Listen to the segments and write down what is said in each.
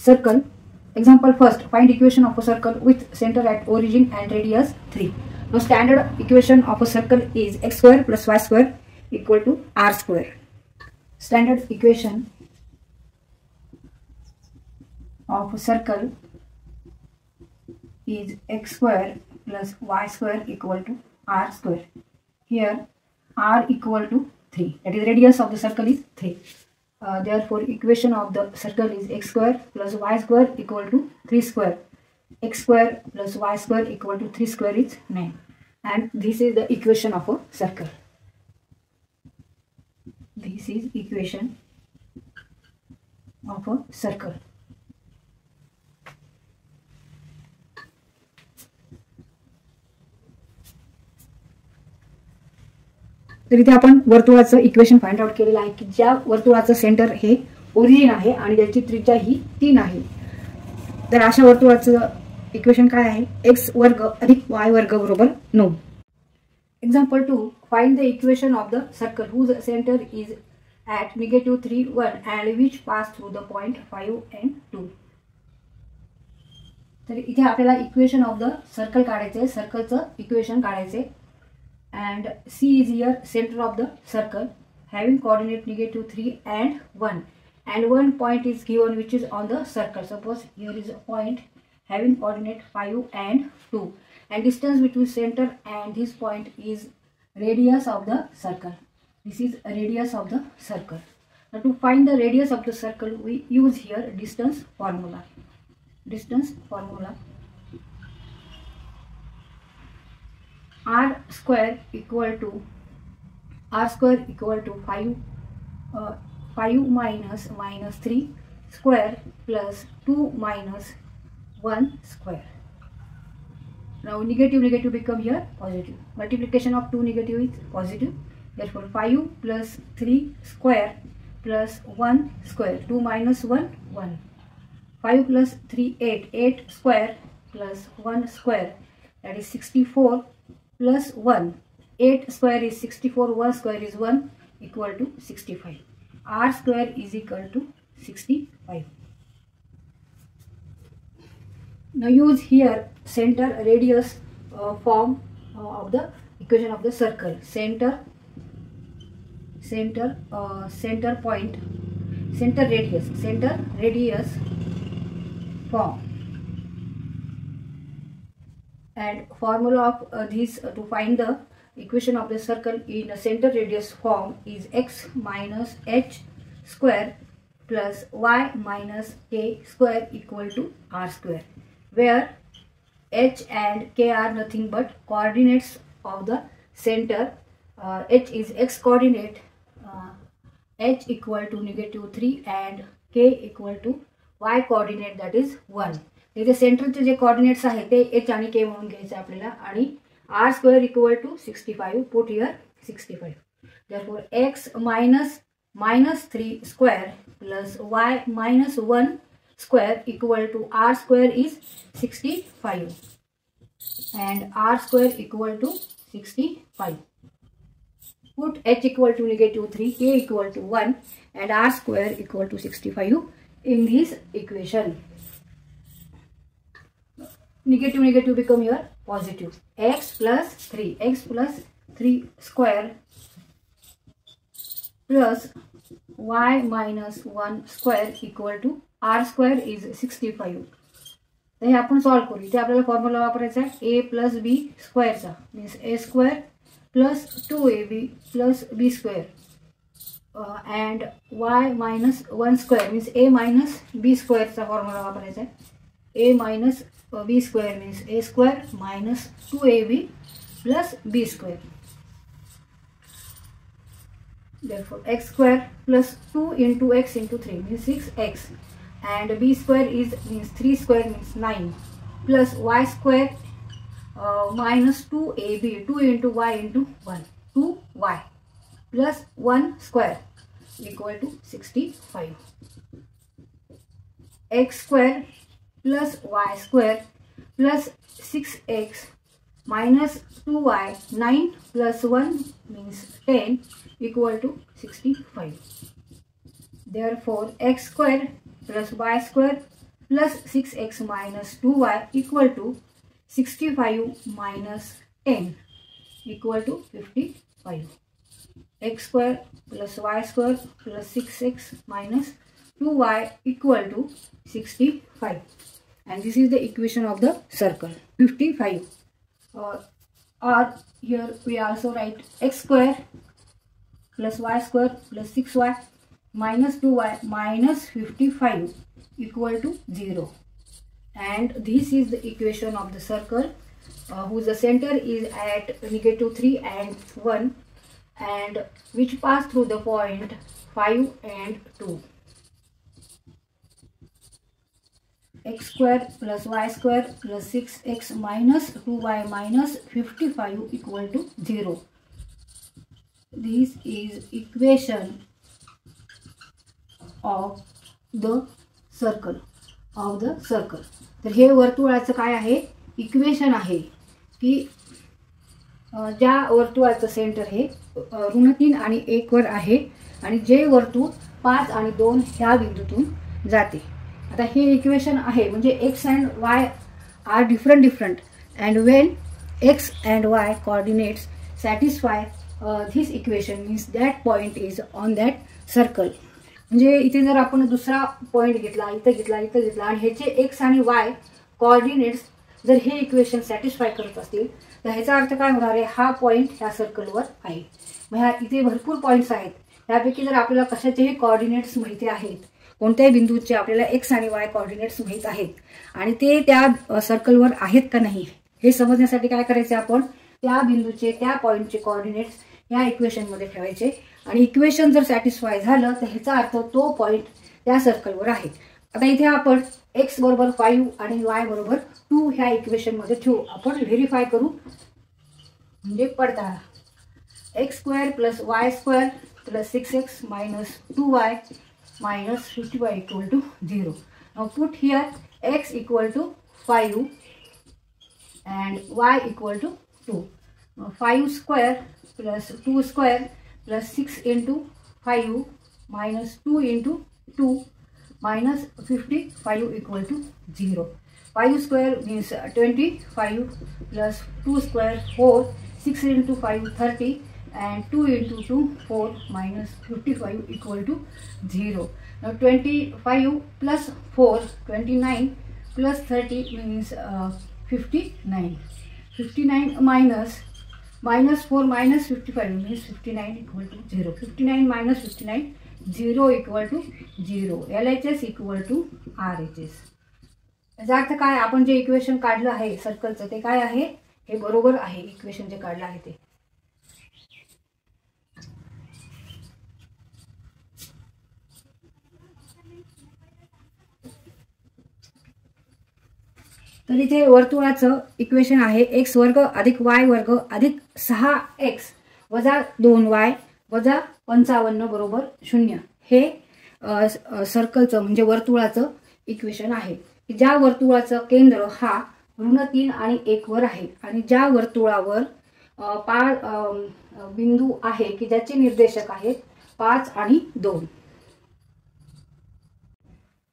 circle. Example first, find equation of a circle with center at origin and radius 3. Now standard equation of a circle is x square plus y square equal to r square. Standard equation of a circle is x square plus y square equal to r square. Here r equal to 3, that is radius of the circle is 3. Therefore equation of the circle is x square plus y square equal to 3 square. X square plus y square equal to 3 square is 9. And this is the equation of a circle. This is equation of a circle. तर इथे आपण वर्तुळाचं equation find out केलेलं आहे की ज्या वर्तुळाचं centre हे origin आहे आणि त्याची त्रिज्या ही 3 आहे. तर अशा वर्तुळाचं इक्वेशन काय आहे? x वर्ग अधिक y वर्ग बरोबर 9. Example 2, find the equation of the circle whose centre is at -3, 1 and which pass through the point 5 and 2. तर इथे आपल्याला इक्वेशन ऑफ द सर्कल काढायचे, सर्कलचं इक्वेशन काढायचे. And C is here center of the circle having coordinate -3 and 1, and one point is given which is on the circle. Suppose here is a point having coordinate 5 and 2, and distance between center and this point is radius of the circle. This is radius of the circle. Now to find the radius of the circle we use here distance formula. Distance formula r square equal to 5 minus -3 square plus 2 minus 1 square. Now negative become here positive. Multiplication of 2 negative is positive. Therefore 5 plus 3 square plus 1 square. 2 minus 1 1. 5 plus 3 8 square plus 1 square, that is 64 plus 1. 8 square is 64, 1 square is 1 equal to 65. R square is equal to 65. Now use here center radius form of the equation of the circle. Center point, center radius form. And formula of this to find the equation of the circle in a center radius form is x minus h square plus y minus k square equal to r square, where h and k are nothing but coordinates of the center. H is x coordinate, h equal to -3 and k equal to y coordinate, that is 1. इथे सेंटरचे जे coordinates आहेत ते h आणि k म्हणून घ्यायचे आपल्याला, आणि r square equal to 65. Put here 65. Therefore x minus -3 square plus y minus 1 square equal to r square is 65, and r square equal to 65. Put h equal to -3, k equal to 1, and r square equal to 65 in this equation. Negative become here positive. X plus 3 square plus y minus 1 square equal to r square is 65. तर हे आपण solve करू. इथे आपल्याला formula वापरायचा आहे a plus b स्क्वेअरचा, means a square plus 2ab plus b square, and y minus 1 square means a minus b स्क्वेअरचा फॉर्म्युला वापरायचा आहे. a minus b square means a square minus 2ab plus b square. Therefore x square plus 2 into x into 3 means 6x, and b square is means 3 square means 9, plus y square minus 2ab, 2 into y into 1, 2y plus 1 square equal to 65. X square plus y square plus 6x minus 2y, 9 plus 1 means 10 equal to 65. Therefore x square plus y square plus 6x minus 2y equal to 65 minus 10 equal to 55. X square plus y square plus 6x minus 2y equal to 65. And this is the equation of the circle 55. Or here we also write x square plus y square plus 6y minus 2y minus 55 equal to 0. And this is the equation of the circle whose the center is at -3 and 1 and which pass through the point 5 and 2. X square plus y square plus 6x minus 2y minus 55 equal to 0. This is equation of the circle तर हे वर्तुळाचं काय आहे equation आहे की ज्या वर्तुळाचं centre हे ऋण 3 आणि 1 वर आहे आणि जे वर्तुळ 5 आणि 2 ह्या बिंदूतून जाते. आता हे इक्वेशन आहे म्हणजे x and y are different and when x and y coordinates satisfy this equation means that point is on that circle. म्हणजे इथे जर आपण दुसरा पॉइंट घेतला इथे घेतला आणि ह्याचे x आणि y कोऑर्डिनेट्स जर हे इक्वेशन सॅटिस्फाय करत असतील तर ह्याचा अर्थ काय होणार आहे हा पॉइंट ह्या सर्कलवर आहे. मग ह्या इथे भरपूर पॉइंट्स आहेत त्यापैकी जर आपल्याला कशाचेही कोऑर्डिनेट्स माहिती आहेत कोणत्याही बिंदूचे आपल्याला x आणि y कोऑर्डिनेट्स माहित आहेत आणि ते त्या सर्कलवर आहेत का नाही हे समजण्यासाठी काय करायचे आपण त्या बिंदूचे त्या पॉइंटचे कोऑर्डिनेट्स या इक्वेशन मध्ये ठेवायचे आणि इक्वेशन जर सॅटिस्फाय झालं तर ह्याचा अर्थ तो पॉइंट त्या सर्कलवर आहे. आता इथे आपण x बरोबर 5 आणि y बरोबर 2 ह्या इक्वेशन मध्ये ठेवू. आपण व्हेरीफाय करू म्हणजे पडताळा x square plus y square plus 6x minus 2y minus 55 equal to 0. Now put here x equal to 5 and y equal to 2. Now 5 square plus 2 square plus 6 into 5 minus 2 into 2 minus 55 equal to 0. 5 square means 25 plus 2 square 4, 6 into 5 30 and 2 into 2 4 minus 55 equal to 0. Now 25 plus 4 29 plus 30 means 59. 59 minus 4 minus 55 means 59 equal to 0. 59 minus 59 0 equal to 0. LHS equal to RHS. याचा अर्थ काय आपण जे equation काढलं आहे सर्कलचं ते काय आहे हे बरोबर आहे इक्वेशन जे काढलं आहे ते. तर इथे वर्तुळाचं इक्वेशन आहे x वर्ग अधिक y वर्ग अधिक 6x वजा 2y वजा 55 बरोबर 0 हे सर्कलचं म्हणजे वर्तुळाचं इक्वेशन आहे. ज्या वर्तुळाचं केंद्र हा ऋण 3 आणि 1 वर आहे आणि ज्या वर्तुळावर बिंदू आहे की ज्याचे निर्देशक आहेत 5 आणि 2.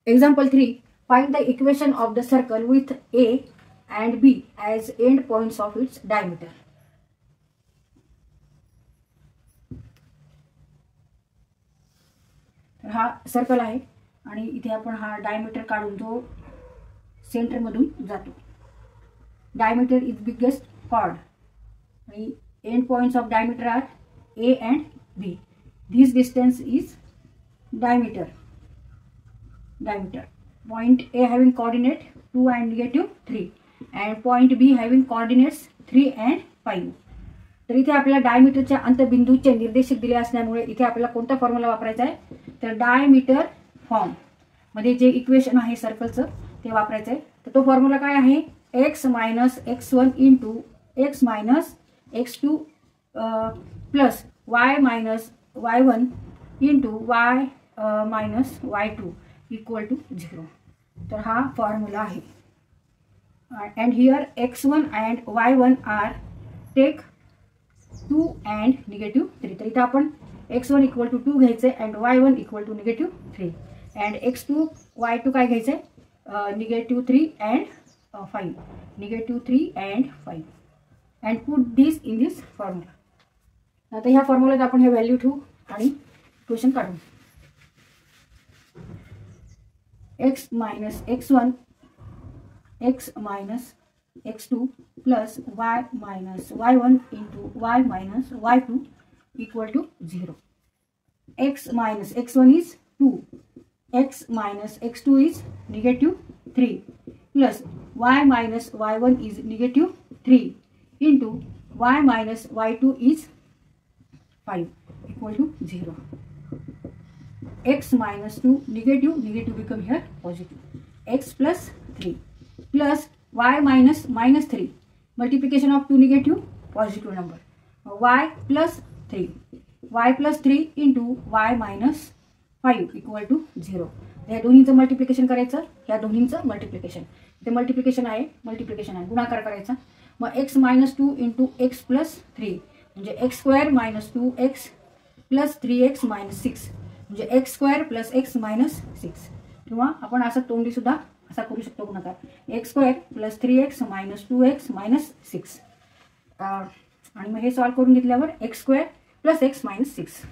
Example 3. Find the equation of the circle with A and B as end points of its diameter. तर हा सर्कल आहे आणि इथे आपण हा डायमीटर काढून तो सेंटर मधून जातो. डायमीटर इज बिगेस्ट कॉर्ड आणि end points of diameter are A and B. This distance is diameter. Point A having coordinate 2 and -3 and point B having coordinates 3 and 5. तर इथे आपल्याला डायमीटरच्या अंतबिंदूचे निर्देशक दिले असल्यामुळे इथे आपल्याला कोणता फॉर्म्युला वापरायचा आहे तर डायमीटर फॉर्म मध्ये जे इक्वेशन आहे सर्कलचं ते वापरायचं आहे. तर तो फॉर्म्युला काय आहे x minus x1 into x minus x2 plus y minus y1 into y minus y2 equal to 0. तर हा फॉर्म्युला आहे. and here x1 and y1 are take 2 and -3. तर इथे आपण x1 equal to 2 घ्यायचे and y1 equal to -3 and x2 y2 काय घ्यायचे -3 and 5, -3 and 5, and put this in this formula. आता ह्या फॉर्म्युल्यात आपण हे व्हॅल्यू ठेवू आणि इक्वेशन काढू. x minus x1 x minus x2 plus y minus y1 into y minus y2 equal to 0. X minus x1 is 2, x minus x2 is -3 plus y minus y1 is -3 into y minus y2 is 5 equal to 0. X minus 2 negative become here positive. X plus 3 plus y minus -3, multiplication of two negative positive number. Y plus 3, y plus 3 into y minus 5 equal to 0. या दोन्हीचं multiplication करायचं, या दोन्हीचं multiplication, ते multiplication आहे गुणाकार करायचा. मग x minus 2 into x plus 3 म्हणजे x square minus 2x plus 3x minus 6 म्हणजे x square plus x minus 6, किंवा आपण असं तोंडी सुद्धा असा करू शकतो गुणाकार, x square plus 3x minus 2x minus 6. आणि मग हे सॉल्व करून घेतल्यावर x square plus x minus 6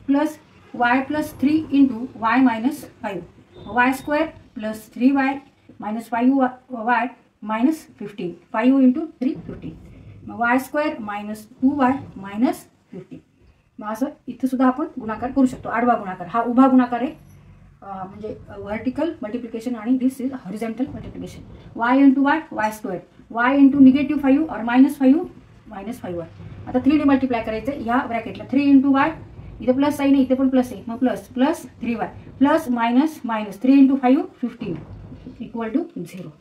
plus y plus 3 into y minus 5, y square plus 3y minus 5y minus 15, 5 into 3 15, y square minus 2y minus 15. मग असं इथं सुद्धा आपण गुणाकार करू शकतो. आडवा गुणाकार, हा उभा गुणाकार आहे, म्हणजे व्हर्टिकल मल्टिप्लिकेशन आणि this is horizontal multiplication. y into y, y square, y into -5 और -5 -5y. आता 3 ने मल्टिप्लाय करायचं ह्या ब्रॅकेटला, 3 into y, इथे प्लस साइन आहे, इथे पण प्लस आहे, मग plus plus 3y plus minus minus 3 into 5 15 equal to 0.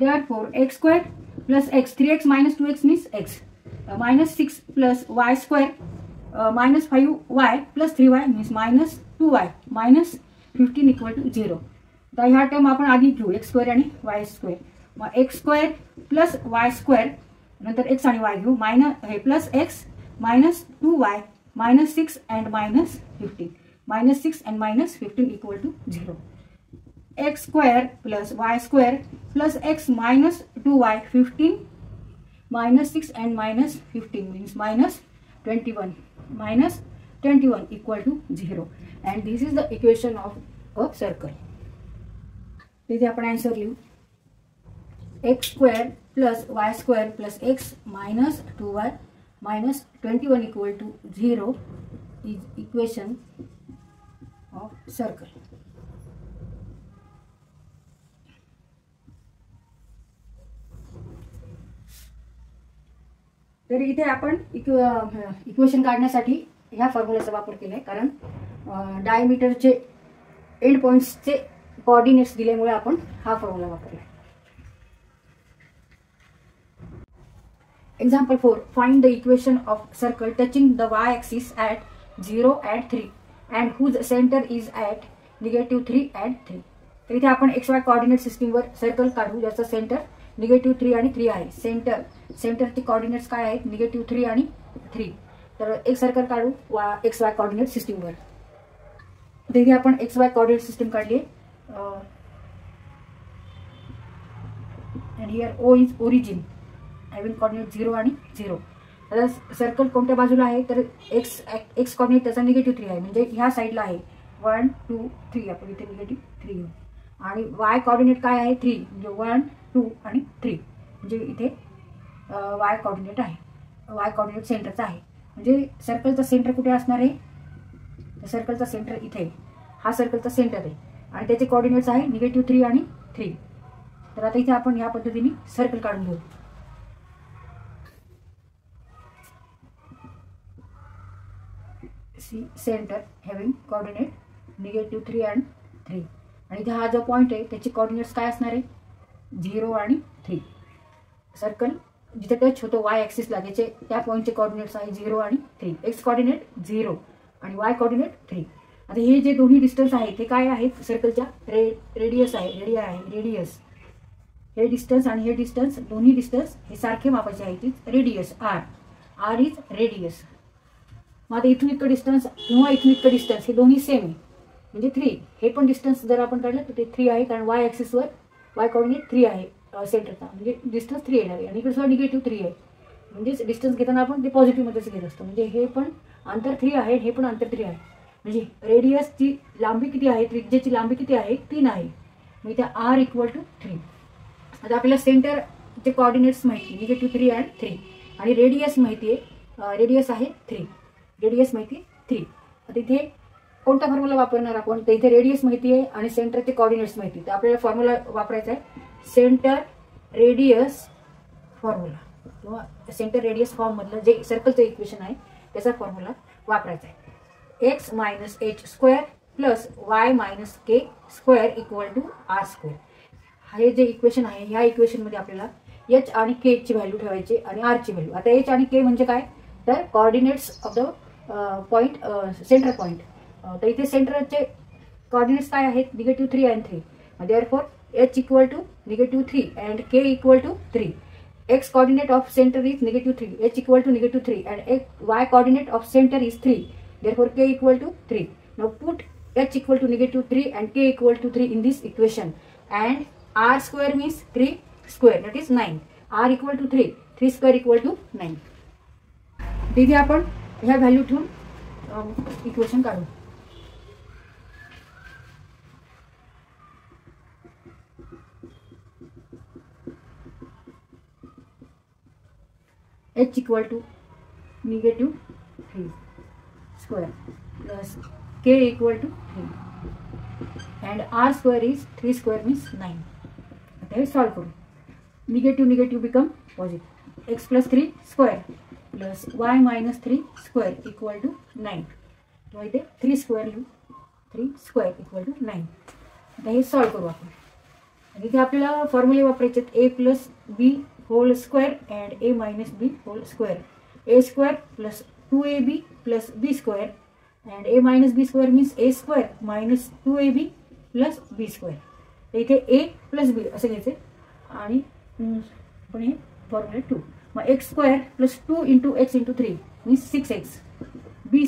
Therefore x square plus x, 3x minus 2x means x, minus 6 plus y square minus 5y plus 3y means minus 2y minus 15 equal to 0. तर ह्या term आपण आधी घेऊ, x square आणि y square. मग x square plus y square, नंतर x आणि y घेऊ, मायनस हे plus x minus 2y minus 6 and minus 15, minus 6 and minus 15 equal to 0. X square plus y square plus x minus 2y 15 minus 6 and minus 15 means minus 21, minus 21 equal to 0, and this is the equation of a circle. इथे आपण answer लिहू, x square plus y square plus x minus 2y minus 21 equal to 0 is equation of circle. तर इथे आपण equation काढण्यासाठी ह्या फॉर्म्युलाचा वापर केलाय, कारण डायमीटरचे एंड पॉइंट्सचे कोऑर्डिनेट्स दिल्यामुळे आपण हा फॉर्म्युला वापरला. Example 4. Find the equation of circle touching the y-axis at 0 and 3 and whose center is at -3 and 3. तर इथे आपण xy कोऑर्डिनेट सिस्टीमवर सर्कल काढू ज्याचा सेंटर -3 आणि 3 आहे. सेंटरचे कोऑर्डिनेट्स काय आहेत? -3 आणि 3. तर एक सर्कल काढू xy कोऑर्डिनेट सिस्टीमवर. इथे आपण xy कोऑर्डिनेट सिस्टीम काढली आहे, and here O is origin having coordinate 0 आणि 0. आता सर्कल कोणत्या बाजूला आहे तर x कोऑर्डिनेट त्याचा -3 आहे, म्हणजे ह्या साईडला आहे 1 2 3, आपण इथे -3 घेऊ. आणि y कोऑर्डिनेट काय आहे 3, म्हणजे 1 2 आणि 3, म्हणजे इथे y कोऑर्डिनेट आहे, y कोऑर्डिनेट सेंटरचा आहे. म्हणजे सर्कलचा सेंटर कुठे असणार आहे? सर्कलचा सेंटर इथे, हा सर्कलचा सेंटर आहे आणि त्याचे कोऑर्डिनेट्स आहे -3 आणि 3. तर आता इथे आपण ह्या पद्धतीने सर्कल काढून घेऊ. सी सेंटर हॅव्हिंग कोऑर्डिनेट -3 आणि 3, आणि इथे हा जो पॉईंट आहे त्याचे कोऑर्डिनेट्स काय असणार आहे 0 आणि 3. सर्कल जिथे टच होतो y ॲक्सिसला त्याचे त्या पॉईंटचे कोऑर्डिनेट्स आहे 0 आणि 3. x कोऑर्डिनेट 0 आणि y कोऑर्डिनेट 3. आता हे जे दोन्ही डिस्टन्स आहेत ते काय आहेत? सर्कलच्या रेडियस आहे, रेडियस. हे डिस्टन्स आणि हे डिस्टन्स, दोन्ही डिस्टन्स हे सारखे मापायचे आहेत. Radius r is radius. मग आता इथून इतकं डिस्टन्स किंवा इथून इतकं डिस्टन्स हे दोन्ही सेम आहे, म्हणजे 3. हे पण डिस्टन्स जर आपण काढलं तर ते 3 आहे, कारण वाय ॲक्सिसवर वाय कॉर्डिनेट 3 आहे सेंटरचा, म्हणजे डिस्टन्स 3 येणार आहे. आणि इकडे सुद्धा -3 आहे, म्हणजेच डिस्टन्स घेताना आपण ते पॉझिटिव्हमध्येच घेत असतो. म्हणजे हे पण अंतर 3 आहे, हे पण अंतर 3 आहे. म्हणजे रेडियसची लांबी किती आहे, त्रिज्येची लांबी किती आहे, 3 आहे. मग इथे r = 3. आता आपल्याला सेंटरचे कॉर्डिनेट्स माहिती, -3 आणि 3, आणि रेडियस माहिती आहे, रेडियस आहे 3, रेडियस माहिती आहे 3. आता इथे कोणता फॉर्म्युला वापरणार आपण, तर इथे रेडियस माहिती आहे आणि सेंटरचे कॉर्डिनेट्स माहिती, तर आपल्याला फॉर्म्युला वापरायचा आहे सेंटर रेडियस फॉर्म्युला, किंवा सेंटर रेडियस फॉर्ममधलं जे सर्कलचं इक्वेशन आहे त्याचा फॉर्म्युला वापरायचा आहे. x - h² + y - k² = r². हे जे इक्वेशन आहे, ह्या इक्वेशनमध्ये आपल्याला h आणि k ची व्हॅल्यू ठेवायची आणि r ची व्हॅल्यू. आता h आणि k म्हणजे काय, तर coordinates of the point, centre point. तर इथे सेंटरचे कॉर्डिनेट्स काय आहेत, -3 आणि 3. Therefore h = -3 and k = 3. x coordinate of center is -3, h = -3, and y coordinate of center is 3. Therefore k = 3. Now put h = -3 and k = 3 in this equation, and r² means 3², that is 9. r = 3, 3² = 9. तिथे आपण ह्या value ठेवून equation काढू. h = -3² plus k = 3 and r² is 3² means 9. आता हे solve करू. Negative become positive. x + 3² plus y - 3² = 9. किंवा इथे 3² लिहू, 3² = 9. आता हे सॉल्व करू आपण. आणि इथे आपल्याला फॉर्म्युले वापरायचे आहेत a + b² and a - b². a² plus 2ab plus b² and a - b² means a² - 2ab plus b². तर इथे a plus b असं घ्यायचं आणि आपण हे फॉर्म्युला 2. मग x² plus 2 × x × 3 means 6x. b²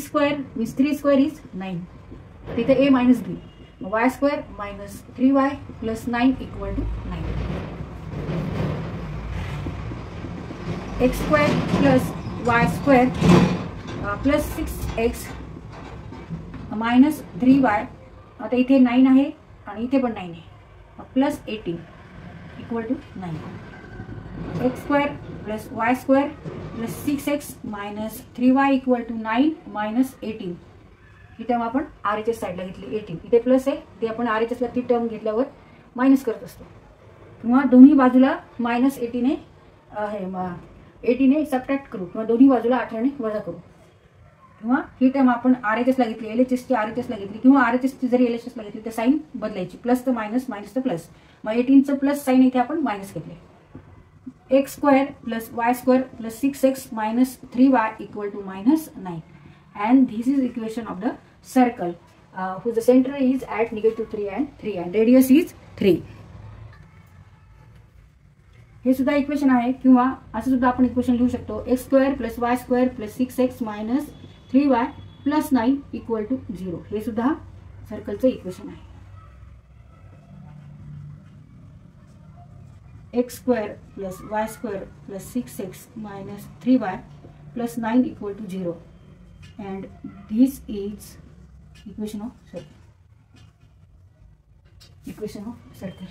means 3² is 9. तिथे a - b. y² - 3y plus 9 = 9. x² plus y² plus 6x minus 3y. आता इथे 9 आहे आणि इथे पण 9 आहे, plus 18 = 9. x² plus y² plus 6x minus 3y = 9 minus 18. ही टर्म आपण RHS साईडला घेतली 18. इथे प्लस आहे, ते आपण RHS ला ती टर्म घेतल्यावर मायनस करत असतो, किंवा दोन्ही बाजूला -18 18 सबट्रॅक्ट करू, किंवा दोन्ही बाजूला 18 वजा करू. किंवा ही टर्म आपण RHS ला घेतली, LHS ची RHS ला घेतली, किंवा RHS ची जरी LHS ला घेतली तर साईन बदलायची, प्लस तर मायनस, मायनस तर प्लस. मग 18चं प्लस साईन इथे आपण मायनस घेतले. x² plus y² plus 6x minus 3y = -9. And this is equation of the circle whose center is at -3 and 3 and radius is 3. हे सुद्धा इक्वेशन आहे, किंवा असं सुद्धा आपण इक्वेशन लिहू शकतो. x² plus y² plus 6x minus 3y plus 9 = 0. हे सुद्धा सर्कलचं इक्वेशन आहे. x² plus y² plus 6x minus 3y plus 9 = 0. And this is equation of circle. Equation of circle.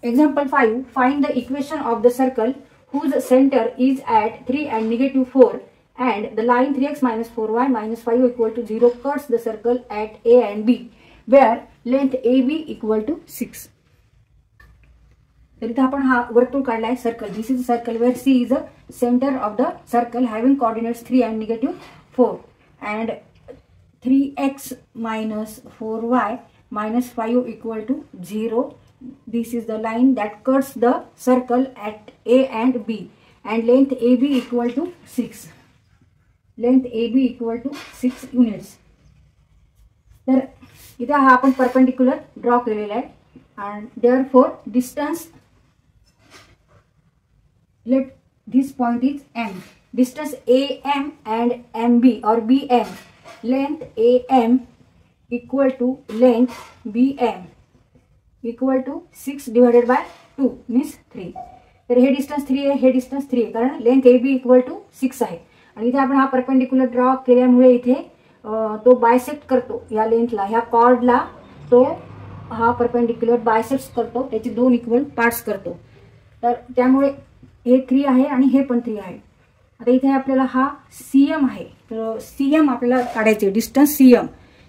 Example 5. Find the equation of the circle whose center is at 3 and -4, and the line 3x minus 4y minus 5 = 0 cuts the circle at A and B, where length AB = 6. तर इथे आपण हा वर्तुळ काढलाय circle. This is circle where C is the center of the circle having coordinates 3 and -4, and 3x minus 4y minus 5 = 0 this is the line that cuts the circle at A and B, and length AB equal to 6. Length AB equal to 6 units. तर इथे हा आपण perpendicular draw केलेला आहे, and therefore distance, let this point is M. Distance AM and MB or BM, length AM equal to length BM equal to 6 divided by 2 means 3. तर हे distance 3 आहे, हे डिस्टन्स 3 आहे, कारण लेंथ AB इक्वल टू 6 आहे. आणि इथे आपण हा परपेंडिक्युलर ड्रॉ केल्यामुळे इथे तो बायसेक्ट करतो या लेंथला, ह्या कॉर्डला तो हा परपेंडिक्युलर बायसेक्ट करतो, त्याचे 2 इक्वल पार्ट्स करतो. तर त्यामुळे हे 3 आहे आणि हे पण 3 आहे. आता इथे आपल्याला हा CM आहे, तर CM आपल्याला काढायचे, डिस्टन्स CM.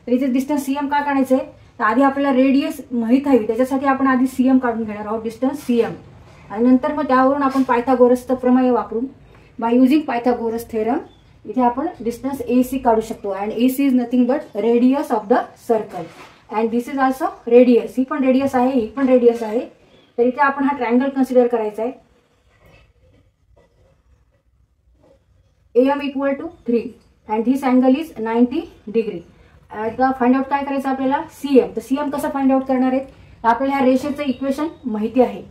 तर इथे डिस्टन्स CM का काढायचं आहे, तर आधी आपल्याला रेडियस माहीत हवी, त्याच्यासाठी आपण आधी CM काढून घेणार आहोत, डिस्टन्स CM. आणि नंतर मग त्यावरून आपण पायथागोरसचं प्रमेय वापरून, बाय युजिंग पायथागोरस थेरम, इथे आपण डिस्टन्स AC काढू शकतो. And AC is nothing but radius of the circle, and this is also radius. ही पण रेडियस आहे, ही पण रेडियस आहे. तर इथे आपण हा ट्रायंगल कन्सिडर करायचा आहे. AM equal to 3 and this angle is 90 degree. आता फाइंड आउट काय करायचं आपल्याला, CM. तर CM कसं फाइंड आउट करणार आहेत, तर आपल्याला ह्या रेषेचं इक्वेशन माहिती आहे.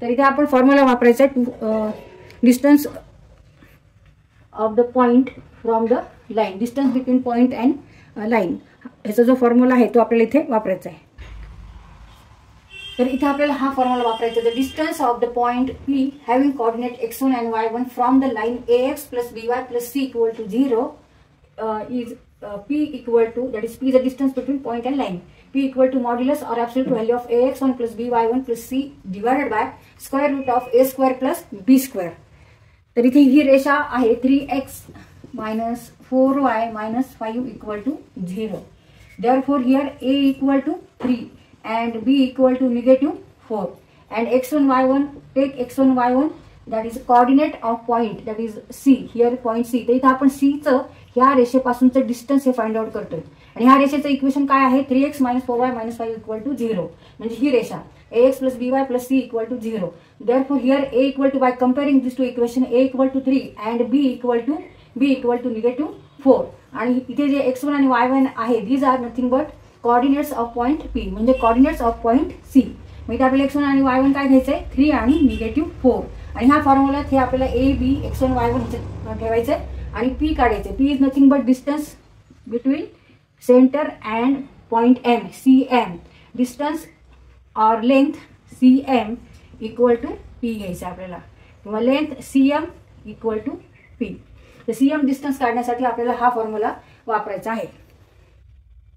तर इथे आपण फॉर्म्युला वापरायचा आहे, distance of the point from the line, distance between point and line, ह्याचा जो फॉर्म्युला आहे तो आपल्याला इथे वापरायचा आहे. तर इथे आपल्याला हा फॉर्म्युला वापरायचा आहे. The distance of the point P having coordinate x1 and y1 from the line AX plus BY plus C equal to 0 is P equal to, that is P is the distance between point and line. P equal to modulus or absolute value of AX1 plus BY1 plus C divided by square root of A square plus B square. तर इथे ही रेषा आहे 3x minus 4y minus 5 equal to 0. Therefore here A equal to 3 and B equal to -4. And x1 y1, take x1 y1, that is coordinate of point, that is C, here point C. तर इथे आपण C चं ह्या रेषेपासूनचं distance हे find out करतोय. आणि ह्या रेषेचं equation काय आहे, 3x minus 4y minus 5 equal to 0. म्हणजे ही रेषा AX plus BY plus C equal to 0. Therefore here A equal to, by comparing these two equation, A equal to 3 and B equal to -4. आणि इथे जे x1 आणि y1 आहे, these are nothing but coordinates of point P, म्हणजे coordinates of point C. म्हणजे आपल्याला x1 आणि y1 काय घ्यायचंय, 3 आणि -4. आणि ह्या फॉर्म्युल्यात हे आपल्याला A B x1 y1 ठेवायचंय आणि P काढायचे. P is nothing but distance between centre and point M, CM. Distance और length CM equal to P घ्यायचं आपल्याला, किंवा length CM equal to P. तर CM डिस्टन्स काढण्यासाठी आपल्याला हा फॉर्म्युला वापरायचा आहे.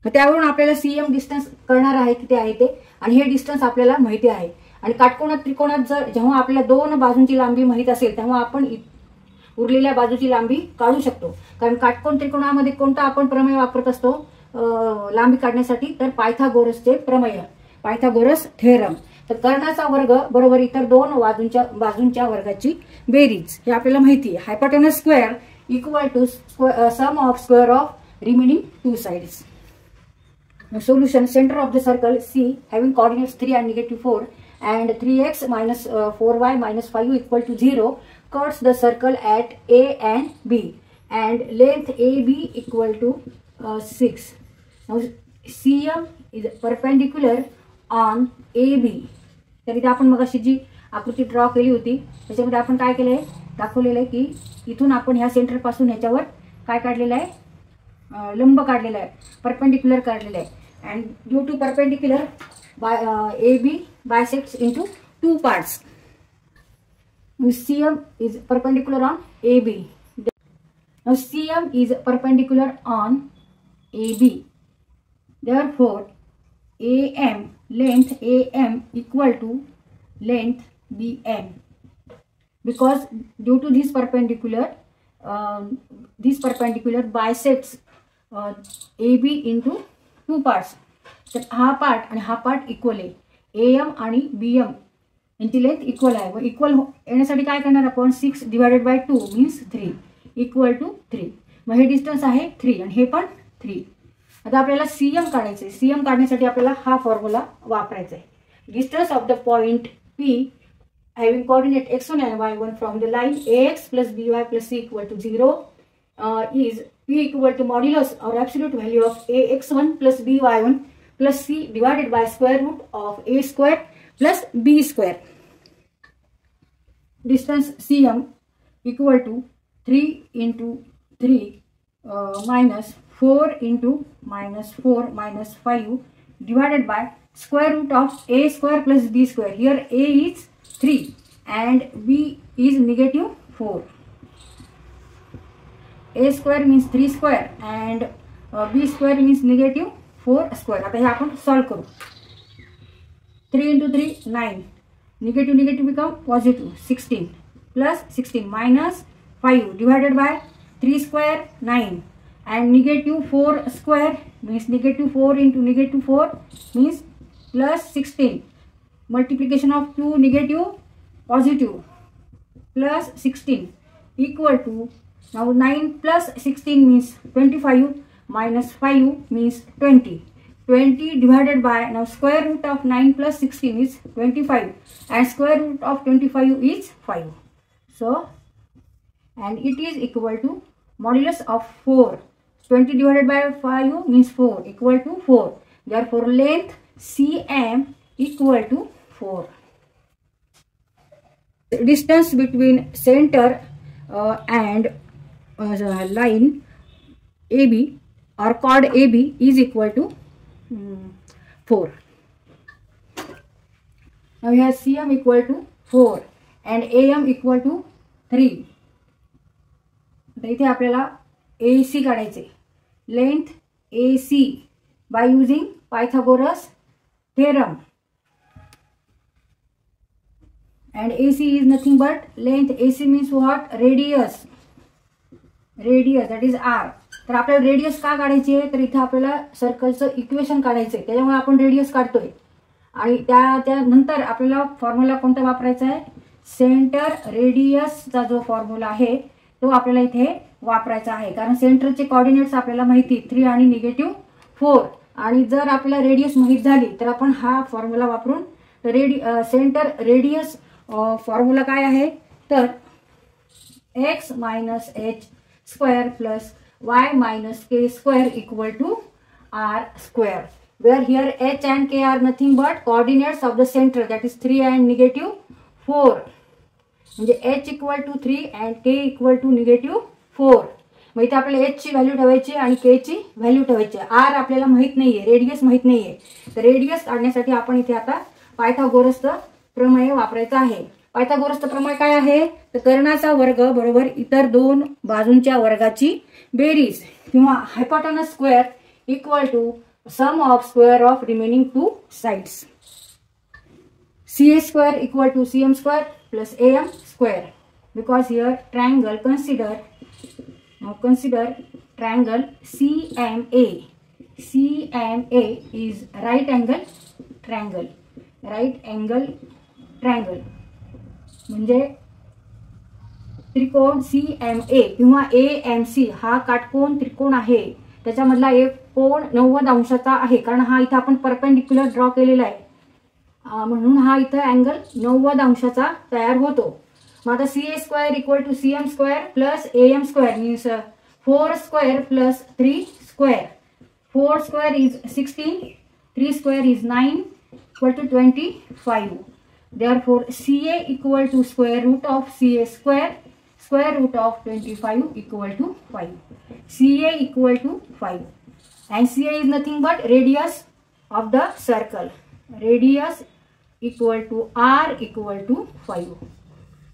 त्यावरून आपल्याला CM डिस्टन्स कळणार आहे किती आहे ते, आणि हे डिस्टन्स आपल्याला माहिती आहे. आणि काटकोनात त्रिकोणात जर जेव्हा आपल्याला 2 बाजूंची लांबी माहित असेल, तेव्हा आपण उरलेल्या बाजूची लांबी काढू शकतो. कारण काटकोन त्रिकोणामध्ये कोणता आपण प्रमेय वापरत असतो लांबी काढण्यासाठी, तर पायथागोरसचे प्रमेय, पायथागोरस थेरम. तर कर्णाचा वर्ग बरोबर इतर 2 बाजूंच्या वर्गाची बेरीज, हे आपल्याला माहिती आहे. Hypotenuse square equal to sum of square of remaining 2 sides. Solution, centre of the circle C having coordinates 3 and -4 and 3x minus 4y minus 5 equal to 0 cuts the circle at A and B, and length AB equal to 6. Now CM is perpendicular on AB. तर इथे आपण मगाशी जी आकृती draw केली होती त्याच्यामध्ये आपण काय केलंय, दाखवलेलं आहे की इथून आपण ह्या सेंटर पासून ह्याच्यावर काय काढलेलं आहे, लंब काढलेला आहे, परपेंडिक्युलर काढलेला आहे. And due to perpendicular AB bisects into 2 parts. CM is perpendicular on AB. Now CM is perpendicular on AB. Therefore AM, length AM equal to length BM. Because due to this perpendicular bisects AB into 2 parts. तर हा part आणि हा part equal आहे. AM आणि BM यांची length equal आहे. व equal येण्यासाठी काय करणार आपण, 6 divided by 2 means 3 equal to 3. मग हे डिस्टन्स आहे 3 आणि हे पण 3. आता आपल्याला CM काढायचं आहे. CM काढण्यासाठी आपल्याला हा फॉर्म्युला वापरायचा आहे. distance of the point P having coordinate x1 and y1 from the line ax plus by plus c equal to 0 is P equal to modulus or absolute value of ax1 plus by1 plus c divided by square root of a square plus b square. Distance Cm equal to 3 into 3 minus 4 into minus 4 minus 5 divided by square root of a square plus b square. Here a is 3 and b is negative 4. A square means 3 square and b square means negative 4 square. आता हे आपण solve करू. 3 into 3 9. Negative negative become positive 16 plus 16 minus 5 divided by 3 square 9 and negative 4 square means negative 4 into negative 4 means plus 16. Multiplication of 2 negative positive plus 16 equal to, now 9 plus 16 means 25 minus 5 means 20. 20 divided by, now square root of 9 plus 16 is 25 and square root of 25 is 5. So, and it is equal to modulus of 4. 20 divided by 5 means 4 equal to 4. Therefore, length Cm equal to 4. The distance between center and line AB or chord AB is equal to 4. Now we have Cm equal to 4 and Am equal to 3. आता इथे आपल्याला AC काढायचे. Length AC by using Pythagoras theorem. And AC is nothing but length. AC means what? Radius. Radius, that is R. तर आपल्याला radius का काढायची आहे, तर इथे आपल्याला सर्कलचं इक्वेशन काढायचं आहे, त्याच्यामुळे आपण रेडियस काढतोय. आणि त्यानंतर आपल्याला फॉर्म्युला कोणता वापरायचा आहे, सेंटर रेडियसचा जो फॉर्म्युला आहे तो आपल्याला इथे वापरायचा आहे. कारण सेंटरचे कोऑर्डिनेट्स आपल्याला माहिती 3 आणि निगेटिव्ह 4. आणि जर आपल्याला रेडियस माहित झाली तर आपण हा फॉर्म्युला वापरून सेंटर रेडियस फॉर्म्युला काय आहे, तर x minus H square plus y minus k square equal to r square, where here h and k are nothing but coordinates of the center, that is 3 and negative 4. म्हणजे h equal to 3 and k equal to negative 4. मग इथे आपल्याला h ची value ठेवायची आणि k ची value ठेवायची. r आपल्याला माहित नाहीये, रेडियस माहित नाहीये. तर रेडियस काढण्यासाठी आपण इथे आता पायथागोरसचं प्रमेय वापरायचं आहे. पायथागोरसचं प्रमेय काय आहे, तर कर्णाचा वर्ग बरोबर इतर दोन बाजूंच्या वर्गाची बेरीज किंवा hypotenuse square equal to sum of square of remaining two sides. CA square equal to CM square plus AM square, because here triangle, consider triangle CMA. CMA is right angle triangle. म्हणजे त्रिकोण CMA किंवा AMC हा काटकोन त्रिकोण आहे. त्याच्यामधला एक कोण 90 अंशाचा आहे, कारण हा इथे आपण परपेंडिक्युलर ड्रॉ केलेला आहे, म्हणून हा इथे अँगल 90 अंशाचा तयार होतो. मग आता CA square equal to CM square plus AM square means 4 square plus 3 square. 4 square is 16, 3 square is 9 equal to 25. Therefore, CA equal to square root of CA square root of 25 equal to 5. CA equal to 5. And CA is nothing but radius of the circle. Radius equal to R equal to 5.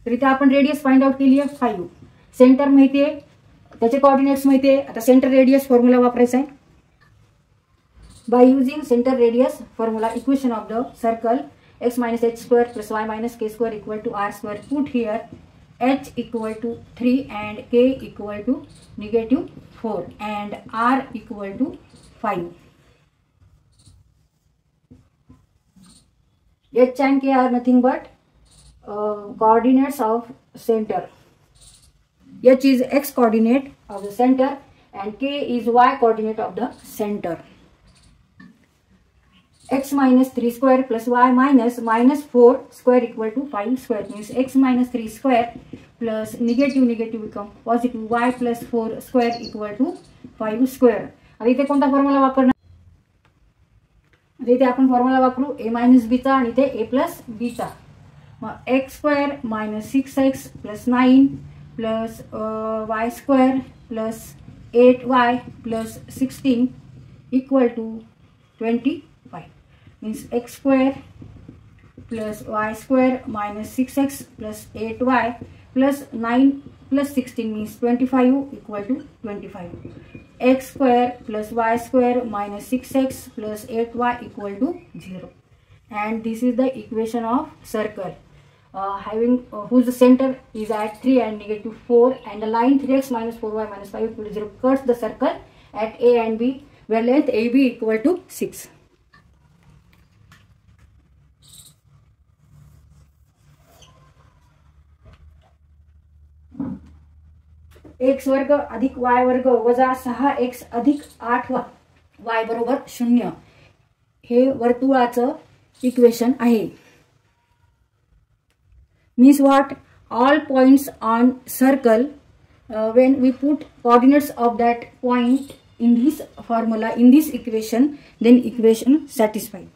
तर इथे आपण radius find out केली आहे 5. Centre माहिती आहे, त्याचे coordinates माहिती आहे. आता सेंटर रेडियस फॉर्म्युला वापरायचा आहे. By using center radius formula, equation of the circle x minus h square plus y minus k square equal to r square, put here h equal to 3 and k equal to negative 4 and r equal to 5. H and k are nothing but coordinates of center. H is x coordinate of the center and k is y coordinate of the center. x minus 3 square plus y minus -4 square equal to 5 square, means x minus 3 square plus negative become positive, y plus 4 square equal to 5 square. आता इथे कोणता formula वापरणार? इथे आपण formula वापरू a minus b चा आणि इथे a plus b चा. मग x square minus 6x plus 9 plus y square plus 8y plus 16 equal to 25, means x square plus y square minus 6x plus 8y plus 9 plus 16 means 25 equal to 25. X square plus y square minus 6x plus 8y equal to 0. And this is the equation of circle having whose center is at 3 and -4, and the line 3x minus 4y minus 5 equal to 0 cuts the circle at A and B where length AB equal to 6. x वर्ग अधिक y वर्ग वजा 6x अधिक 8y बरोबर 0 हे वर्तुळाचं equation आहे. Means what? All points on circle when we put coordinates of that point in this formula, in this equation, then equation satisfied.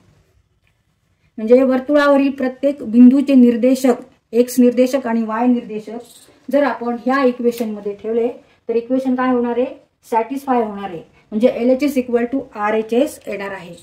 म्हणजे वर्तुळावरील प्रत्येक बिंदूचे निर्देशक x निर्देशक आणि y निर्देशक जर आपण ह्या इक्वेशन मध्ये ठेवले तर इक्वेशन काय होणार आहे? सॅटिस्फाय होणार आहे. म्हणजे LHS इक्वल टू RHS येणार आहे.